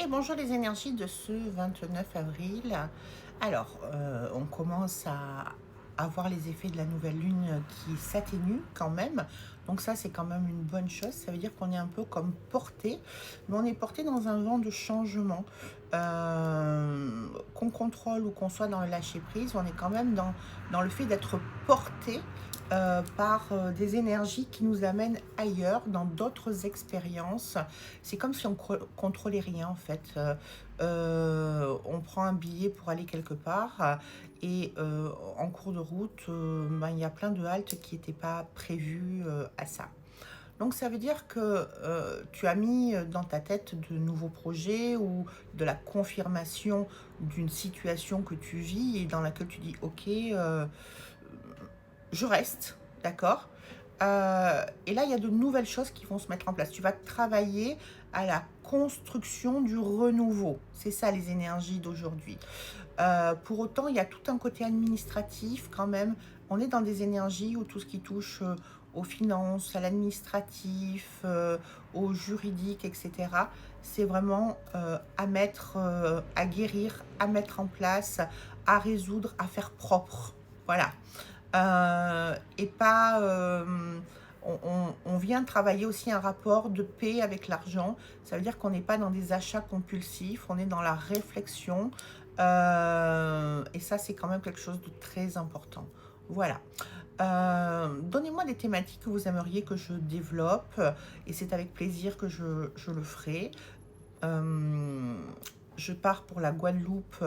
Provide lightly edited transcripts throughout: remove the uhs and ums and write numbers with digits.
Et bonjour les énergies de ce 29 avril. Alors, on commence à avoir les effets de la nouvelle lune qui s'atténuent quand même. Donc ça, c'est quand même une bonne chose. Ça veut dire qu'on est un peu comme porté, mais on est porté dans un vent de changement. Qu'on contrôle ou qu'on soit dans le lâcher-prise, on est quand même dans le fait d'être porté par des énergies qui nous amènent ailleurs, dans d'autres expériences. C'est comme si on contrôlait rien en fait. On prend un billet pour aller quelque part et en cours de route, ben, il y a plein de haltes qui n'étaient pas prévues à ça. Donc ça veut dire que tu as mis dans ta tête de nouveaux projets ou de la confirmation d'une situation que tu vis et dans laquelle tu dis ok, je reste, d'accord. Et là, il y a de nouvelles choses qui vont se mettre en place. Tu vas travailler à la construction du renouveau. C'est ça les énergies d'aujourd'hui. Pour autant, il y a tout un côté administratif quand même. On est dans des énergies où tout ce qui touche aux finances, à l'administratif, au juridique, etc. C'est vraiment à mettre, à guérir, à mettre en place, à résoudre, à faire propre. Voilà. Et pas... on vient travailler aussi un rapport de paix avec l'argent. Ça veut dire qu'on n'est pas dans des achats compulsifs, on est dans la réflexion. Et ça, c'est quand même quelque chose de très important. Voilà. Donnez-moi des thématiques que vous aimeriez que je développe et c'est avec plaisir que je le ferai. Euh, je pars pour la Guadeloupe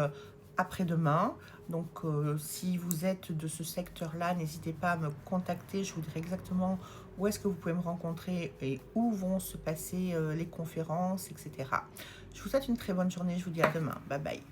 après-demain. Donc, si vous êtes de ce secteur-là, n'hésitez pas à me contacter. Je vous dirai exactement où est-ce que vous pouvez me rencontrer et où vont se passer les conférences, etc. Je vous souhaite une très bonne journée. Je vous dis à demain. Bye bye.